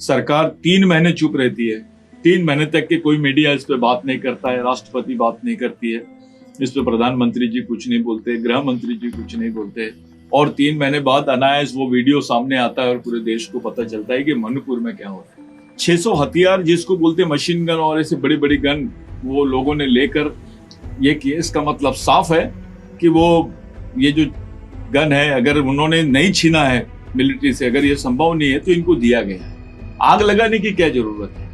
सरकार 3 महीने चुप रहती है। 3 महीने तक के कोई मीडिया इस पे बात नहीं करता है, राष्ट्रपति बात नहीं करती है, इस पे प्रधानमंत्री जी कुछ नहीं बोलते, गृह मंत्री जी कुछ नहीं बोलते, और 3 महीने बाद अनायास वो वीडियो सामने आता है और पूरे देश को पता चलता है कि मणिपुर में क्या हो रहा है। 600 हथियार जिसको बोलते मशीन गन और ऐसे बड़ी बड़ी गन वो लोगों ने लेकर ये किए। इसका मतलब साफ है कि वो ये जो गन है अगर उन्होंने नहीं छीना है मिलिट्री से, अगर ये संभव नहीं है तो इनको दिया गया है। आग लगाने की क्या जरूरत है?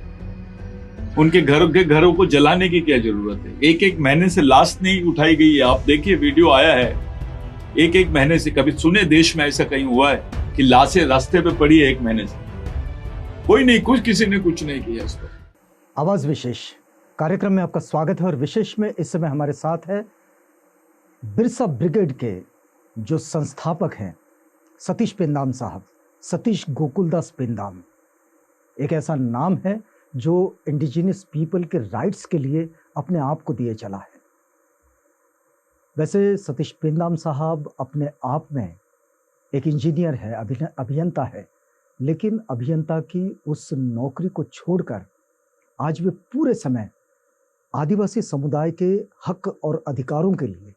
उनके घरों को जलाने की क्या जरूरत है? एक एक महीने से लाश नहीं उठाई गई है। आप देखिए वीडियो आया है, एक एक महीने से। कभी सुने देश में ऐसा कहीं हुआ है कि लाशें रास्ते पे पड़ी है 1 महीने से? कोई नहीं, किसी ने कुछ नहीं किया इस पर। आवाज विशेष कार्यक्रम में आपका स्वागत है। और विशेष में इस समय हमारे साथ है बिरसा ब्रिगेड के जो संस्थापक हैं सतीश पेंदाम साहब। सतीश गोकुलदास पेंदाम एक ऐसा नाम है जो इंडिजिनियस पीपल के राइट्स के लिए अपने आप को दिए चला है। वैसे सतीश पेंदाम साहब अपने आप में एक इंजीनियर है, अभियंता है, लेकिन अभियंता की उस नौकरी को छोड़कर आज वे पूरे समय आदिवासी समुदाय के हक और अधिकारों के लिए,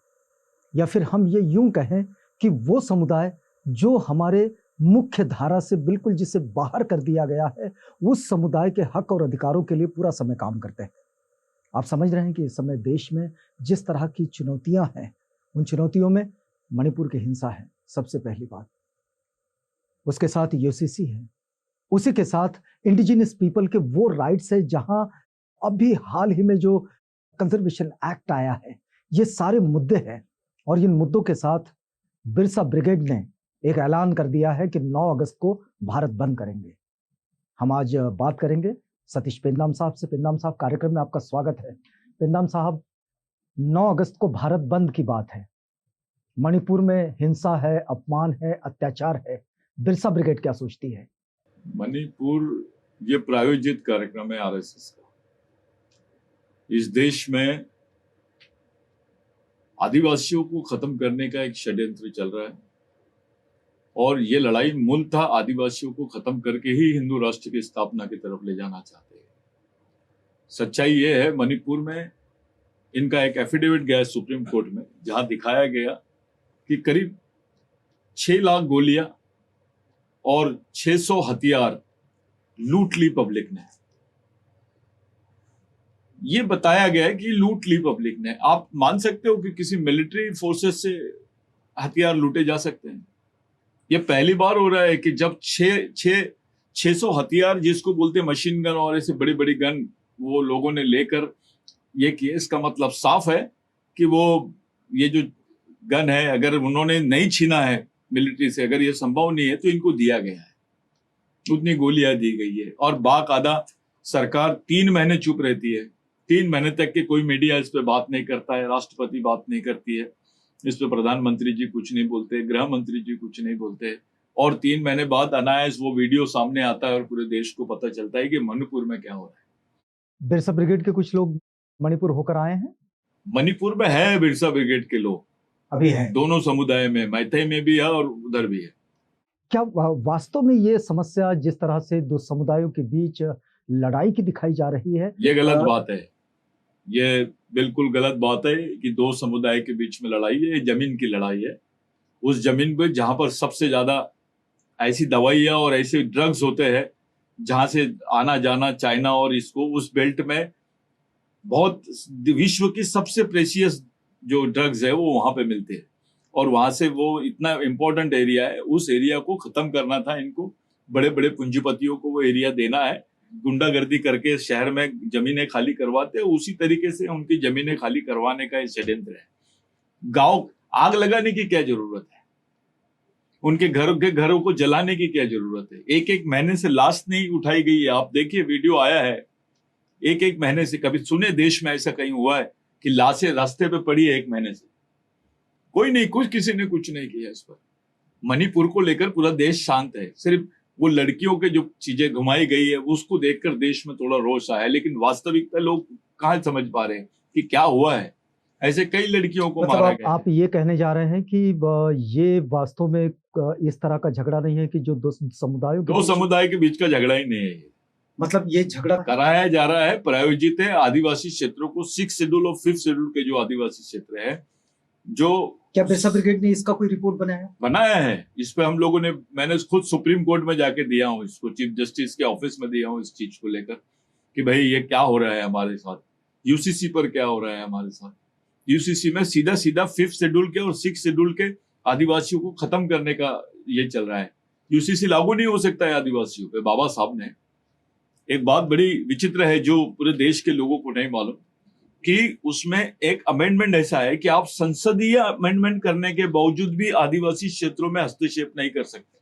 या फिर हम ये यूं कहें कि वो समुदाय जो हमारे मुख्य धारा से बिल्कुल जिसे बाहर कर दिया गया है, उस समुदाय के हक और अधिकारों के लिए पूरा समय काम करते हैं। आप समझ रहे हैं कि इस समय देश में जिस तरह की चुनौतियां हैं, उन चुनौतियों में मणिपुर की हिंसा है सबसे पहली बात, उसके साथ यूसीसी है, उसी के साथ इंडिजिनियस पीपल के वो राइट्स है जहां अभी हाल ही में जो कंजर्वेशन एक्ट आया है, ये सारे मुद्दे हैं। और इन मुद्दों के साथ बिरसा ब्रिगेड ने एक ऐलान कर दिया है कि 9 अगस्त को भारत बंद करेंगे। हम आज बात करेंगे सतीश पेंदाम साहब से। पेंदाम साहब, कार्यक्रम में आपका स्वागत है। पेंदाम साहब, 9 अगस्त को भारत बंद की बात है, मणिपुर में हिंसा है, अपमान है, अत्याचार है, बिरसा ब्रिगेड क्या सोचती है? मणिपुर ये प्रायोजित कार्यक्रम है आरएसएस का। इस देश में आदिवासियों को खत्म करने का एक षड्यंत्र चल रहा है, और ये लड़ाई मूलतः आदिवासियों को खत्म करके ही हिंदू राष्ट्र की स्थापना की तरफ ले जाना चाहते हैं। सच्चाई ये है, मणिपुर में इनका एक एफिडेविट गया सुप्रीम कोर्ट में, जहां दिखाया गया कि करीब 6 लाख गोलियां और 600 हथियार लूट ली पब्लिक ने। ये बताया गया है कि लूट ली पब्लिक ने। आप मान सकते हो कि किसी मिलिट्री फोर्सेस से हथियार लूटे जा सकते हैं? ये पहली बार हो रहा है कि जब 600 हथियार जिसको बोलते मशीन गन और ऐसे बड़ी बड़ी गन वो लोगों ने लेकर ये किए। इसका मतलब साफ है कि वो ये जो गन है अगर उन्होंने नहीं छीना है मिलिट्री से, अगर ये संभव नहीं है तो इनको दिया गया है, उतनी गोलियां दी गई है। और बाकायदा सरकार 3 महीने चुप रहती है। 3 महीने तक के कोई मीडिया इस पे बात नहीं करता है, राष्ट्रपति बात नहीं करती है, इस पे प्रधानमंत्री जी कुछ नहीं बोलते, गृह मंत्री जी कुछ नहीं बोलते, और 3 महीने बाद अनायास वो वीडियो सामने आता है और पूरे देश को पता चलता है कि मणिपुर में क्या हो रहा है। बिरसा ब्रिगेड के कुछ लोग मणिपुर होकर आए हैं। मणिपुर में है बिरसा ब्रिगेड के लोग, अभी है दोनों समुदाय में, मैथई में भी है और उधर भी है। क्या वास्तव में ये समस्या जिस तरह से दो समुदायों के बीच लड़ाई की दिखाई जा रही है, ये गलत बात है। ये बिल्कुल गलत बात है कि 2 समुदाय के बीच में लड़ाई है। ये जमीन की लड़ाई है। उस जमीन पे जहां पर सबसे ज्यादा ऐसी दवाइयां और ऐसे ड्रग्स होते हैं, जहां से आना जाना चाइना और इसको, उस बेल्ट में बहुत विश्व की सबसे प्रेशियस जो ड्रग्स है वो वहां पे मिलते हैं, और वहां से वो इतना इंपॉर्टेंट एरिया है। उस एरिया को खत्म करना था इनको, बड़े बड़े पूंजीपतियों को वो एरिया देना है। गुंडागर्दी करके शहर में जमीनें खाली करवाते हैं, उसी तरीके से उनकी जमीनें खाली करवाने का षड्यंत्र है। गांव आग लगाने की क्या जरूरत है? उनके घरों को जलाने की क्या जरूरत है? एक एक महीने से लाश नहीं उठाई गई है। आप देखिए वीडियो आया है, एक एक महीने से। कभी सुने देश में ऐसा कहीं हुआ है कि लाशें रास्ते पे पड़ी है 1 महीने से? कोई नहीं, किसी ने कुछ नहीं किया इस पर। मणिपुर को लेकर पूरा देश शांत है। सिर्फ वो लड़कियों के जो चीजें घुमाई गई है उसको देखकर देश में थोड़ा रोष आया है, लेकिन वास्तविकता लोग कहाँ समझ पा रहे हैं कि क्या हुआ है। ऐसे कई लड़कियों को मतलब मारा गया आप है। ये कहने जा रहे हैं कि ये वास्तव में इस तरह का झगड़ा नहीं है कि जो दो समुदायों के दो बीच, समुदाय के बीच का झगड़ा ही नहीं है ये। मतलब ये झगड़ा कराया जा रहा है, प्रायोजित है आदिवासी क्षेत्रों को, 6 शेड्यूल और 5th शेड्यूल के जो आदिवासी क्षेत्र है, जो क्या बिरसा ब्रिगेड ने इसका कोई रिपोर्ट बनाया? बनाया है। इस पे हम लोगों ने, मैंने खुद सुप्रीम कोर्ट में जाके दिया हूँ इसको, चीफ जस्टिस के ऑफिस में दिया हूँ इस चीज को लेकर कि भाई ये क्या हो रहा है हमारे साथ, यूसीसी पर क्या हो रहा है हमारे साथ। यूसीसी में सीधा सीधा 5th शेड्यूल के और 6th शेड्यूल के आदिवासियों को खत्म करने का ये चल रहा है। यूसीसी लागू नहीं हो सकता है आदिवासियों पे। बाबा साहब ने एक बात बड़ी विचित्र है जो पूरे देश के लोगों को नहीं मालूम, कि उसमें एक अमेंडमेंट ऐसा है कि आप संसदीय अमेंडमेंट करने के बावजूद भी आदिवासी क्षेत्रों में हस्तक्षेप नहीं कर सकते।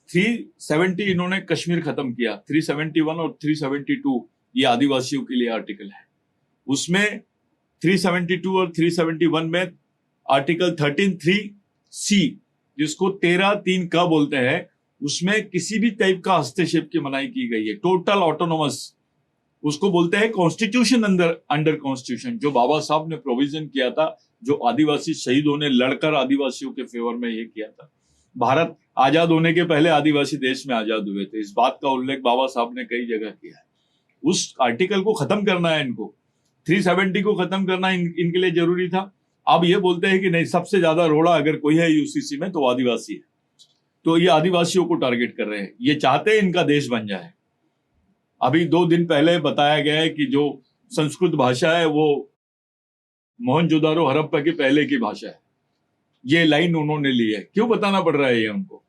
370 इन्होंने कश्मीर खत्म किया, 371 और 372 ये आदिवासियों के लिए आर्टिकल है। उसमें 372 और 371 में आर्टिकल 13(3)(c, जिसको 13(3) का बोलते हैं, उसमें किसी भी टाइप का हस्तक्षेप की मनाही की गई है। टोटल ऑटोनोमस उसको बोलते हैं, कॉन्स्टिट्यूशन अंडर कॉन्स्टिट्यूशन, जो बाबा साहब ने प्रोविजन किया था, जो आदिवासी शहीदों ने लड़कर आदिवासियों के फेवर में ये किया था। भारत आजाद होने के पहले आदिवासी देश में आजाद हुए थे, इस बात का उल्लेख बाबा साहब ने कई जगह किया है। उस आर्टिकल को खत्म करना है इनको, 370 को खत्म करना इनके लिए जरूरी था। अब ये बोलते हैं कि नहीं, सबसे ज्यादा रोड़ा अगर कोई है यूसीसी में तो आदिवासी है, तो ये आदिवासियों को टारगेट कर रहे हैं। ये चाहते हैं इनका देश बन जाए। अभी 2 दिन पहले बताया गया है कि जो संस्कृत भाषा है वो मोहनजोदारो हड़प्पा के पहले की भाषा है। ये लाइन उन्होंने ली है। क्यों बताना पड़ रहा है ये उनको?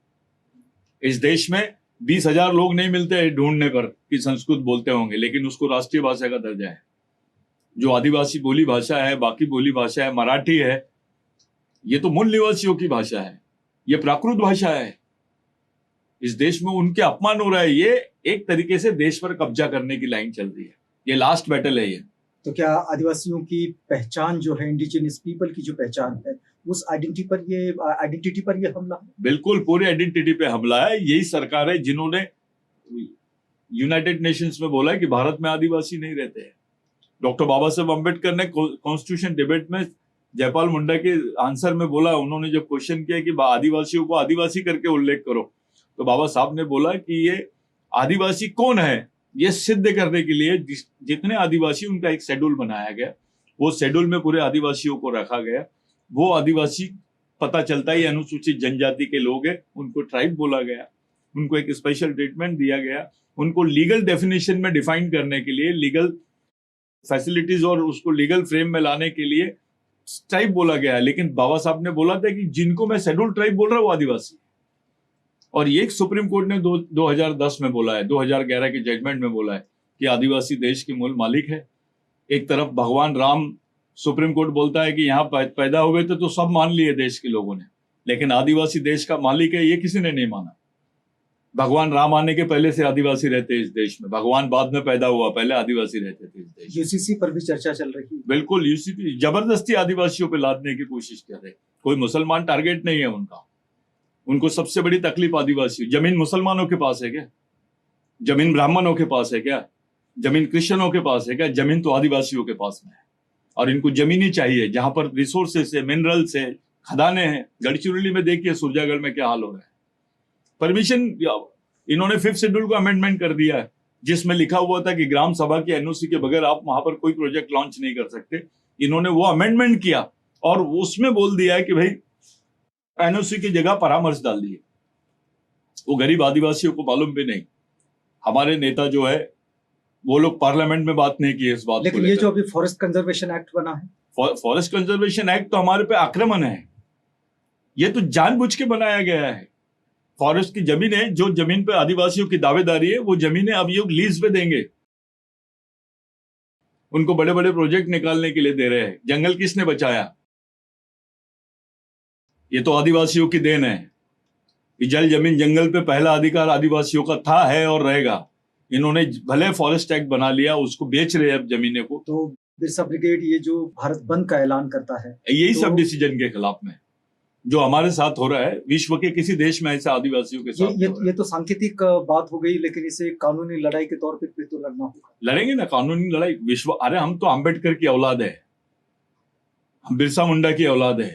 इस देश में 20,000 लोग नहीं मिलते ढूंढने पर कि संस्कृत बोलते होंगे, लेकिन उसको राष्ट्रीय भाषा का दर्जा है। जो आदिवासी बोली भाषा है, बाकी बोली भाषा है, मराठी है, ये तो मूल निवासियों की भाषा है, ये प्राकृत भाषा है। इस देश में उनके अपमान हो रहा है। ये एक तरीके से देश पर कब्जा करने की लाइन चल रही है। ये लास्ट बैटल है ये। तो क्या आदिवासियों की पहचान जो है, इंडिजिनियस पीपल की जो पहचान है, उस आइडेंटिटी पर ये हमला है? बिल्कुल पूरे आइडेंटिटी पे हमला है। यही सरकार है जिन्होंने यूनाइटेड नेशंस में बोला है कि भारत में आदिवासी नहीं रहते हैं। डॉक्टर बाबा साहब अम्बेडकर ने कॉन्स्टिट्यूशन डिबेट में जयपाल मुंडा के आंसर में बोला, उन्होंने जब क्वेश्चन किया कि आदिवासियों को आदिवासी करके उल्लेख करो, तो बाबा साहब ने बोला कि ये आदिवासी कौन है, ये सिद्ध करने के लिए जितने आदिवासी, उनका एक शेड्यूल बनाया गया। वो शेड्यूल में पूरे आदिवासियों को रखा गया। वो आदिवासी पता चलता ही अनुसूचित जनजाति के लोग हैं, उनको ट्राइब बोला गया, उनको एक स्पेशल ट्रीटमेंट दिया गया, उनको लीगल डेफिनेशन में डिफाइन करने के लिए, लीगल फैसिलिटीज और उसको लीगल फ्रेम में लाने के लिए ट्राइब बोला गया। लेकिन बाबा साहब ने बोला था कि जिनको मैं शेड्यूल ट्राइब बोल रहा हूं वो आदिवासी। और ये सुप्रीम कोर्ट ने 2010 में बोला है, 2011 के जजमेंट में बोला है कि आदिवासी देश के मूल मालिक है। एक तरफ भगवान राम, सुप्रीम कोर्ट बोलता है कि यहाँ पैदा हुए थे तो सब मान लिए देश के लोगों ने, लेकिन आदिवासी देश का मालिक है ये किसी ने नहीं माना। भगवान राम आने के पहले से आदिवासी रहते इस देश में, भगवान बाद में पैदा हुआ, पहले आदिवासी रहते थे इस देश में। यूसीसी पर भी चर्चा चल रही है। बिल्कुल, यूसीसी जबरदस्ती आदिवासियों पे लादने की कोशिश कर रहे। कोई मुसलमान टारगेट नहीं है उनका। उनको सबसे बड़ी तकलीफ आदिवासी। जमीन मुसलमानों के पास है क्या? जमीन ब्राह्मणों के पास है क्या? जमीन क्रिश्चियनों के पास है क्या? जमीन तो आदिवासियों के पास में है। और इनको जमीन ही चाहिए जहां पर रिसोर्सेस है, मिनरल्स है, खदानें हैं। गढ़चिरौली में देखिए, सुरजागढ़ में क्या हाल हो रहा है। परमिशन, इन्होंने 5th शेड्यूल को अमेंडमेंट कर दिया है, जिसमें लिखा हुआ था कि ग्राम सभा की एनओसी के बगैर आप वहां पर कोई प्रोजेक्ट लॉन्च नहीं कर सकते। इन्होंने वो अमेंडमेंट किया और उसमें बोल दिया है कि भाई एनओसी की जगह परामर्श डाल दिए। वो गरीब आदिवासियों को मालूम भी नहीं। हमारे नेता जो है वो लोग पार्लियामेंट में बात नहीं की इस बात को। लेकिन ये जो अभी फॉरेस्ट कंजर्वेशन एक्ट बना है, फॉरेस्ट कंजर्वेशन एक्ट तो हमारे पे आक्रमण है। ये तो जानबूझ के बनाया गया है। फॉरेस्ट की जमीन है, जो जमीन पे आदिवासियों की दावेदारी है, वो जमीनें अब ये लीज पे देंगे। उनको बड़े बड़े प्रोजेक्ट निकालने के लिए दे रहे हैं। जंगल किसने बचाया? ये तो आदिवासियों की देन है। जल जमीन जंगल पे पहला अधिकार आदिवासियों का था, है और रहेगा। इन्होंने भले फॉरेस्ट एक्ट बना लिया, उसको बेच रहे हैं अब जमीनें को। तो बिरसा ब्रिगेड ये जो भारत बंद का ऐलान करता है, यही तो सब डिसीजन के खिलाफ में जो हमारे साथ हो रहा है। विश्व के किसी देश में ऐसा आदिवासियों के साथ ये तो सांकेतिक बात हो गई, लेकिन इसे कानूनी लड़ाई के तौर पे फिर तो लड़ना होगा। लड़ेंगे ना कानूनी लड़ाई। विश्व, अरे हम तो अम्बेडकर की औलाद है। हम बिरसा मुंडा की औलाद है,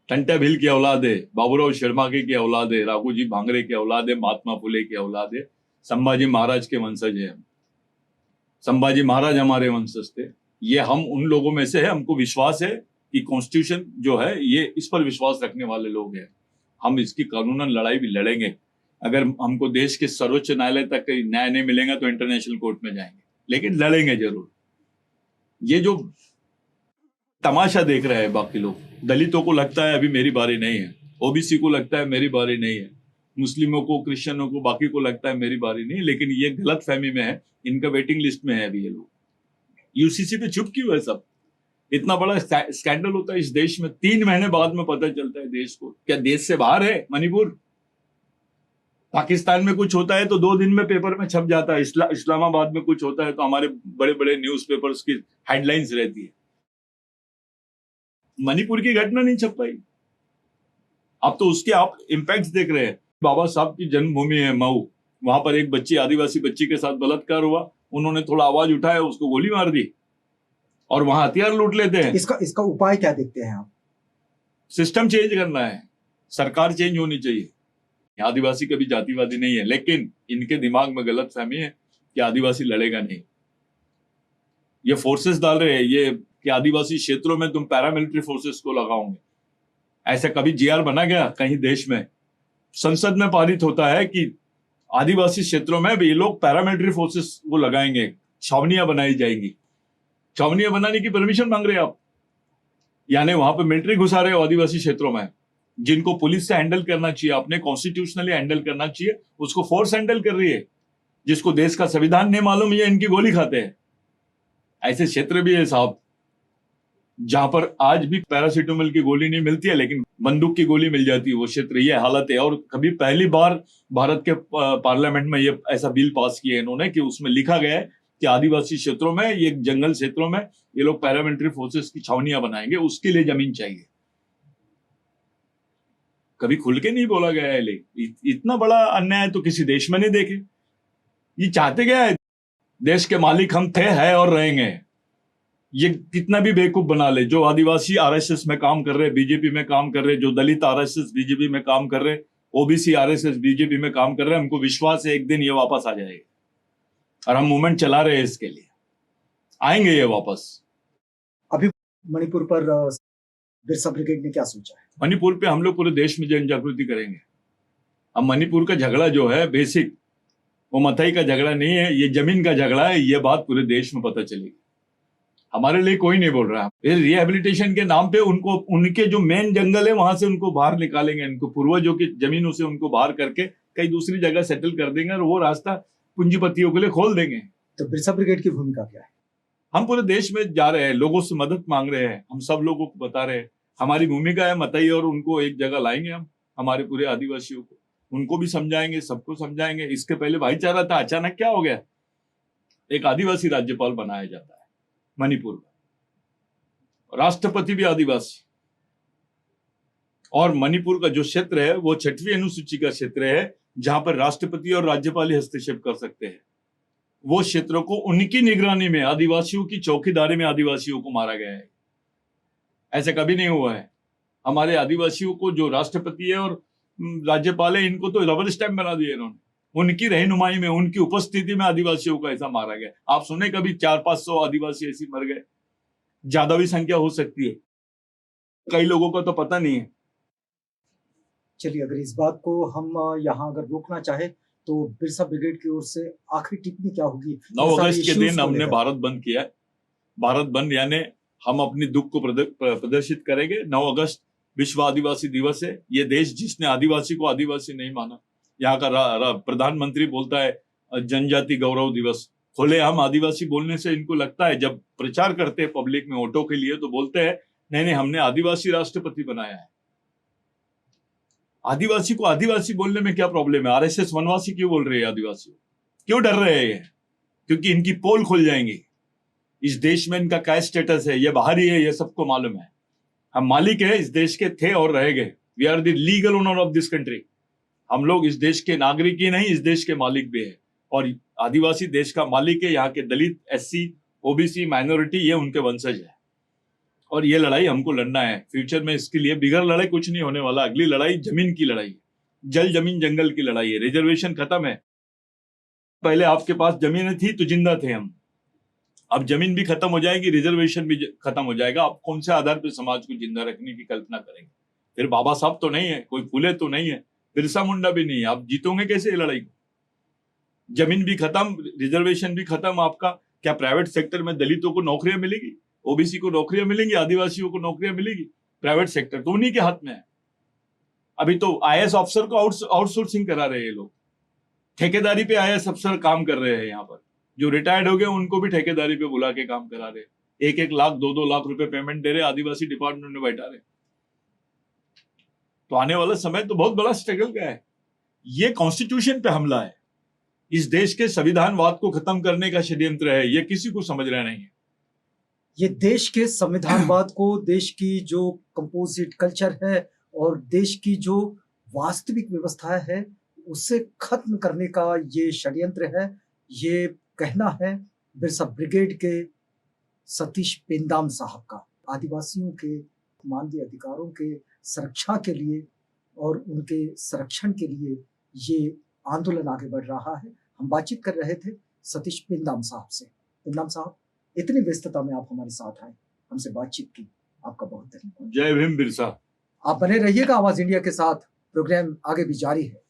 टंटा भील की औलाद है, बाबूराव शर्मा की औलाद है, राघोजी भांगरे की औलाद है, महात्मा फुले की औलाद है, संभाजी महाराज के वंशज है हम। संभाजी महाराज हमारे वंशज थे। ये हम उन लोगों में से है, हमको विश्वास है कि कॉन्स्टिट्यूशन जो है ये इस पर विश्वास रखने वाले लोग हैं। हम इसकी कानूनन लड़ाई भी लड़ेंगे। अगर हमको देश के सर्वोच्च न्यायालय तक न्याय नहीं मिलेगा तो इंटरनेशनल कोर्ट में जाएंगे, लेकिन लड़ेंगे जरूर। ये जो तमाशा देख रहे हैं बाकी लोग, दलितों को लगता है अभी मेरी बारी नहीं है, ओबीसी को लगता है मेरी बारी नहीं है, मुस्लिमों को, क्रिश्चियनों को, बाकी को लगता है मेरी बारी नहीं, लेकिन ये गलत फहमी में है, इनका वेटिंग लिस्ट में है अभी ये लोग। यूसीसी पे चुप क्यों है सब? इतना बड़ा स्कैंडल होता है इस देश में, 3 महीने बाद में पता चलता है देश को। क्या देश से बाहर है मणिपुर? पाकिस्तान में कुछ होता है तो 2 दिन में पेपर में छप जाता है, इस्लामाबाद में कुछ होता है तो हमारे बड़े बड़े न्यूज़पेपर्स की हेडलाइंस रहती है। मणिपुर की घटना नहीं छप पाई। अब तो उसके आप इम्पैक्ट देख रहे हैं। बाबा साहब की जन्मभूमि है मऊ, वहां पर एक बच्ची, आदिवासी बच्ची के साथ बलात्कार हुआ, उन्होंने थोड़ा आवाज उठाया, उसको गोली मार दी और वहां हथियार लूट लेते हैं। इसका उपाय क्या देखते हैं आप? सिस्टम चेंज करना है, सरकार चेंज होनी चाहिए। आदिवासी कभी जातिवादी नहीं है, लेकिन इनके दिमाग में गलत फहमी है कि आदिवासी लड़ेगा नहीं। ये फोर्सेस डाल रहे हैं ये कि आदिवासी क्षेत्रों में तुम पैरामिलिट्री फोर्सेस को लगाओगे। ऐसा कभी जीआर बना गया कहीं देश में? संसद में पारित होता है कि आदिवासी क्षेत्रों में भी ये लोग पैरामिलिट्री फोर्सेस को लगाएंगे, छावनियां बनाई जाएंगी। छावनियां बनाने की परमिशन मांग रहे हैं आप, यानी वहां पर मिलिट्री घुसा रहे हो आदिवासी क्षेत्रों में। जिनको पुलिस से हैंडल करना चाहिए, अपने कॉन्स्टिट्यूशनली हैंडल करना चाहिए, उसको फोर्स हैंडल कर रही है। जिसको देश का संविधान नहीं मालूम, ये इनकी गोली खाते हैं। ऐसे क्षेत्र भी है साहब जहां पर आज भी पैरासीटामोल की गोली नहीं मिलती है, लेकिन बंदूक की गोली मिल जाती है। वो क्षेत्र ये हालत है। और कभी पहली बार भारत के पार्लियामेंट में ये ऐसा बिल पास किया इन्होंने कि उसमें लिखा गया है कि आदिवासी क्षेत्रों में, ये जंगल क्षेत्रों में ये लोग पैरामिलिट्री फोर्सेस की छावनियां बनाएंगे, उसके लिए जमीन चाहिए। कभी खुल के नहीं बोला गया है। इतना बड़ा अन्याय तो किसी देश में नहीं देखे। ये चाहते क्या है? देश के मालिक हम थे, है और रहेंगे। ये कितना भी बेवकूफ बना ले, जो आदिवासी आरएसएस में काम कर रहे, बीजेपी में काम कर रहे, जो दलित आरएसएस बीजेपी में काम कर रहे, ओबीसी आरएसएस बीजेपी में काम कर रहे, हमको विश्वास है एक दिन ये वापस आ जाएगा। और हम मूवमेंट चला रहे हैं इसके लिए, आएंगे ये वापस। अभी मणिपुर पर बिरसा ब्रिगेड ने क्या सोचा है? मणिपुर पे हम लोग पूरे देश में जन जागृति करेंगे। अब मणिपुर का झगड़ा जो है बेसिक, वो मथाई का झगड़ा नहीं है, ये जमीन का झगड़ा है। ये बात पूरे देश में पता चलेगी। हमारे लिए कोई नहीं बोल रहा है। रिहेबिलिटेशन के नाम पे उनको, उनके जो मेन जंगल है वहां से उनको बाहर निकालेंगे, इनको पूर्वजों की जमीनों से उनको बाहर करके कहीं दूसरी जगह सेटल कर देंगे और वो रास्ता पूंजीपतियों के लिए खोल देंगे। तो बिरसा ब्रिगेड की भूमिका क्या है? हम पूरे देश में जा रहे हैं, लोगों से मदद मांग रहे हैं, हम सब लोगों को बता रहे हैं हमारी भूमिका है मताई, और उनको एक जगह लाएंगे हम, हमारे पूरे आदिवासियों को, उनको भी समझाएंगे, सबको समझाएंगे। इसके पहले भाईचारा था, अचानक क्या हो गया? एक आदिवासी राज्यपाल बनाया जाता है मणिपुर का, राष्ट्रपति भी आदिवासी। और मणिपुर का जो क्षेत्र है वो 6वीं अनुसूची का क्षेत्र है, जहां पर राष्ट्रपति और राज्यपाल ही हस्तक्षेप कर सकते हैं। वो क्षेत्रों को उनकी निगरानी में, आदिवासियों की चौकीदारी में आदिवासियों को मारा गया है। ऐसा कभी नहीं हुआ है। हमारे आदिवासियों को जो राष्ट्रपति है और राज्यपाल है, इनको तो रबर स्टैंप बना दिया इन्होंने। उनकी रहनुमाई में, उनकी उपस्थिति में आदिवासियों को ऐसा मारा गया। आप सुने कभी 400-500 आदिवासी ऐसे मर गए? ज्यादा भी संख्या हो सकती है, कई लोगों को तो पता नहीं है। चलिए, अगर इस बात को हम यहाँ अगर रोकना चाहे तो बिरसा ब्रिगेड की ओर से आखिरी टिप्पणी क्या होगी? 9 अगस्त के दिन हमने भारत बंद किया है। भारत बंद यानी हम अपनी दुख को प्रदर्शित करेंगे। 9 अगस्त विश्व आदिवासी दिवस है। ये देश जिसने आदिवासी को आदिवासी नहीं माना, यहाँ का प्रधानमंत्री बोलता है जनजाति गौरव दिवस। खुलेआम आदिवासी बोलने से इनको लगता है, जब प्रचार करते हैं पब्लिक में वोटों के लिए तो बोलते हैं नहीं नहीं हमने आदिवासी राष्ट्रपति बनाया है। आदिवासी को आदिवासी बोलने में क्या प्रॉब्लम है? आरएसएस वनवासी क्यों बोल रहे हैं? आदिवासी क्यों डर रहे हैं? क्योंकि इनकी पोल खुल जाएंगी। इस देश में इनका क्या स्टेटस है ये बाहरी है, ये सबको मालूम है। हम मालिक है इस देश के, थे और रहेंगे। We are the legal owner of this country. हम लोग इस देश के नागरिक ही नहीं, इस देश के मालिक भी है। और आदिवासी देश का मालिक है। यहाँ के दलित, एससी, ओबीसी, माइनॉरिटी, ये उनके वंशज है। और ये लड़ाई हमको लड़ना है फ्यूचर में। इसके लिए बिगड़ लड़ाई कुछ नहीं होने वाला। अगली लड़ाई जमीन की लड़ाई है, जल जमीन जंगल की लड़ाई है। रिजर्वेशन खत्म है। पहले आपके पास जमीन थी तो जिंदा थे हम, अब जमीन भी खत्म हो जाएगी, रिजर्वेशन भी खत्म हो जाएगा। आप कौन से आधार पर समाज को जिंदा रखने की कल्पना करेंगे? फिर बाबा साहब तो नहीं है, कोई फूले तो नहीं है, बिरसा मुंडा भी नहीं है। आप जीतोगे कैसे ये लड़ाई को? जमीन भी खत्म, रिजर्वेशन भी खत्म आपका। क्या प्राइवेट सेक्टर में दलितों को नौकरियां मिलेगी, ओबीसी को नौकरियां मिलेंगी, आदिवासियों को नौकरियां मिलेगी? प्राइवेट सेक्टर तो उन्हीं के हाथ में है। अभी तो आईएएस ऑफिसर को आउटसोर्सिंग करा रहे हैं ये लोग। ठेकेदारी पे आईएएस अफसर काम कर रहे हैं यहाँ पर। जो रिटायर्ड हो गए उनको भी ठेकेदारी पे बुला के काम करा रहे, 1-1 लाख 2-2 लाख रुपए पेमेंट दे रहे, आदिवासी डिपार्टमेंट में बैठा रहे। तो आने वाला समय तो बहुत बड़ा स्ट्रगल का है। ये कॉन्स्टिट्यूशन पे हमला है, इस देश के संविधानवाद को खत्म करने का षड्यंत्र है। ये किसी को समझ रहा नहीं है। ये देश के संविधानवाद को, देश की जो कंपोजिट कल्चर है और देश की जो वास्तविक व्यवस्था है उसे खत्म करने का ये षड्यंत्र है। ये कहना है बिरसा ब्रिगेड के सतीश पेंदाम साहब का। आदिवासियों के मानवीय अधिकारों के सुरक्षा के लिए और उनके संरक्षण के लिए ये आंदोलन आगे बढ़ रहा है। हम बातचीत कर रहे थे सतीश पेंदाम साहब से। पेंदाम साहब, इतनी व्यस्तता में आप हमारे साथ आए, हमसे बातचीत की, आपका बहुत धन्यवाद। जय भीम बिरसा। आप बने रहिएगा आवाज इंडिया के साथ, प्रोग्राम आगे भी जारी है।